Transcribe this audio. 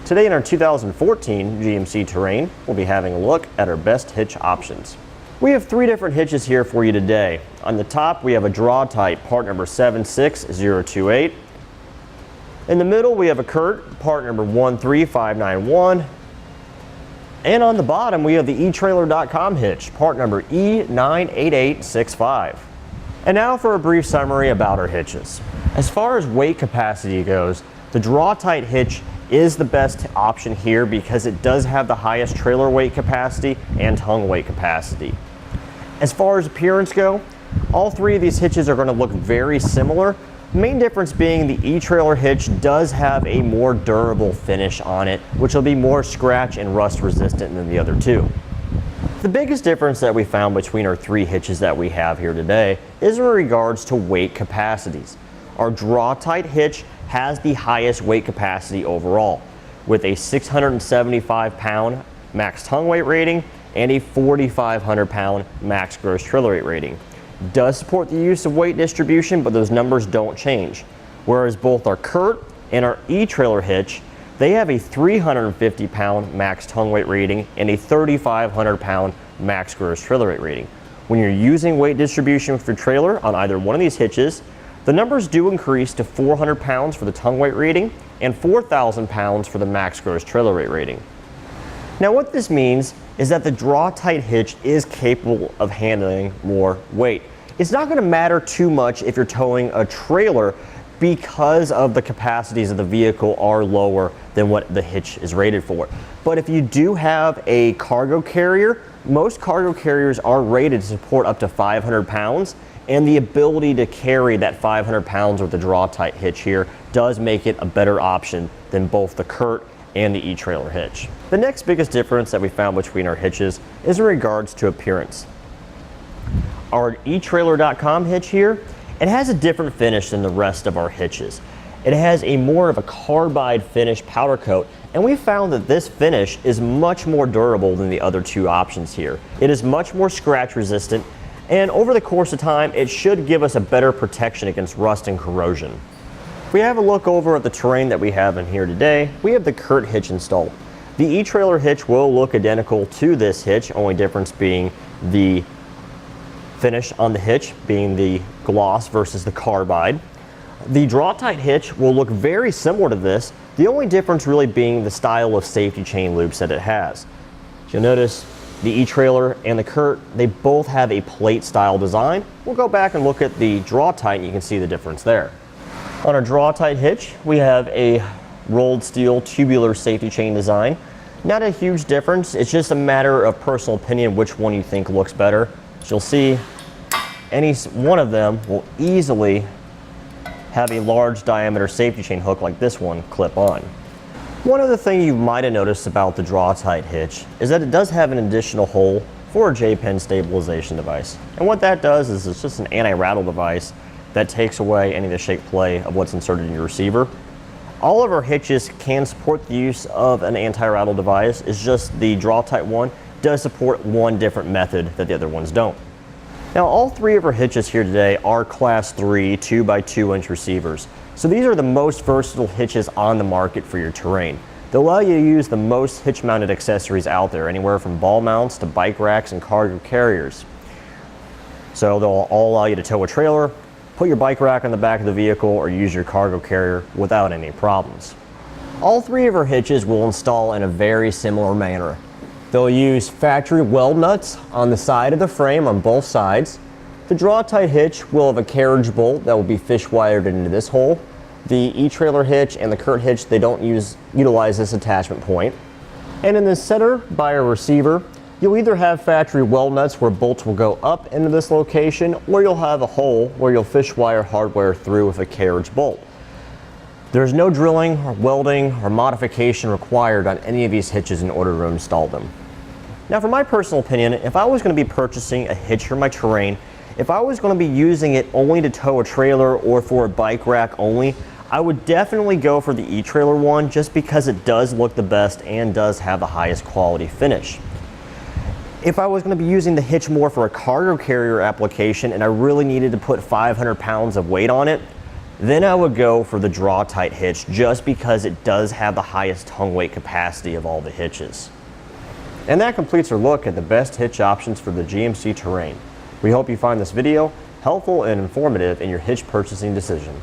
Today in our 2014 GMC Terrain, we'll be having a look at our best hitch options. We have three different hitches here for you today. On the top we have a Draw-Tite part number 76028. In the middle we have a CURT part number 13591. And on the bottom we have the etrailer.com hitch part number E98865. And now for a brief summary about our hitches. As far as weight capacity goes, the Draw-Tite hitch is the best option here because it does have the highest trailer weight capacity and tongue weight capacity. As far as appearance go, all three of these hitches are going to look very similar. The main difference being the etrailer hitch does have a more durable finish on it, which will be more scratch and rust resistant than the other two. The biggest difference that we found between our three hitches that we have here today is in regards to weight capacities. Our Draw-Tite hitch has the highest weight capacity overall, with a 675 pound max tongue weight rating and a 4,500 pound max gross trailer weight rating. It does support the use of weight distribution, but those numbers don't change. Whereas both our CURT and our etrailer hitch, they have a 350 pound max tongue weight rating and a 3,500 pound max gross trailer weight rating. When you're using weight distribution for trailer on either one of these hitches, the numbers do increase to 400 pounds for the tongue weight rating and 4,000 pounds for the max gross trailer weight rating. Now what this means is that the Draw-Tite hitch is capable of handling more weight. It's not going to matter too much if you're towing a trailer because of the capacities of the vehicle are lower than what the hitch is rated for. But if you do have a cargo carrier, most cargo carriers are rated to support up to 500 pounds, and the ability to carry that 500 pounds with the Draw-Tite hitch here does make it a better option than both the CURT and the etrailer hitch. The next biggest difference that we found between our hitches is in regards to appearance. Our etrailer.com hitch here, it has a different finish than the rest of our hitches. It has a more of a carbide finish powder coat, and we found that this finish is much more durable than the other two options here. It is much more scratch resistant, and over the course of time it should give us a better protection against rust and corrosion. If we have a look over at the terrain that we have in here today, we have the CURT hitch installed. The etrailer hitch will look identical to this hitch, only difference being the finish on the hitch being the gloss versus the carbide. The Draw-Tite hitch will look very similar to this, the only difference really being the style of safety chain loops that it has. You'll notice the etrailer and the CURT, they both have a plate style design. We'll go back and look at the Draw-Tite and you can see the difference there. On our Draw-Tite hitch, we have a rolled steel tubular safety chain design. Not a huge difference, it's just a matter of personal opinion which one you think looks better. As you'll see, any one of them will easily have a large diameter safety chain hook like this one clip on. One other thing you might have noticed about the Draw-Tite hitch is that it does have an additional hole for a J-pin stabilization device. And what that does is it's just an anti-rattle device that takes away any of the shake play of what's inserted in your receiver. All of our hitches can support the use of an anti-rattle device. It's just the Draw-Tite one does support one different method that the other ones don't. Now all three of our hitches here today are class 3 2x2 inch receivers. So these are the most versatile hitches on the market for your terrain. They'll allow you to use the most hitch mounted accessories out there, anywhere from ball mounts to bike racks and cargo carriers. So they'll all allow you to tow a trailer, put your bike rack on the back of the vehicle, or use your cargo carrier without any problems. All three of our hitches will install in a very similar manner. They'll use factory weld nuts on the side of the frame on both sides. The Draw-Tite hitch will have a carriage bolt that will be fish wired into this hole. The etrailer hitch and the CURT hitch, they don't utilize this attachment point. And in the center by a receiver, you'll either have factory weld nuts where bolts will go up into this location, or you'll have a hole where you'll fish wire hardware through with a carriage bolt. There's no drilling or welding or modification required on any of these hitches in order to install them. Now for my personal opinion, if I was going to be purchasing a hitch for my terrain, if I was going to be using it only to tow a trailer or for a bike rack only, I would definitely go for the etrailer one just because it does look the best and does have the highest quality finish. If I was going to be using the hitch more for a cargo carrier application and I really needed to put 500 pounds of weight on it, then I would go for the Draw-Tite hitch just because it does have the highest tongue weight capacity of all the hitches. And that completes our look at the best hitch options for the GMC Terrain. We hope you find this video helpful and informative in your hitch purchasing decision.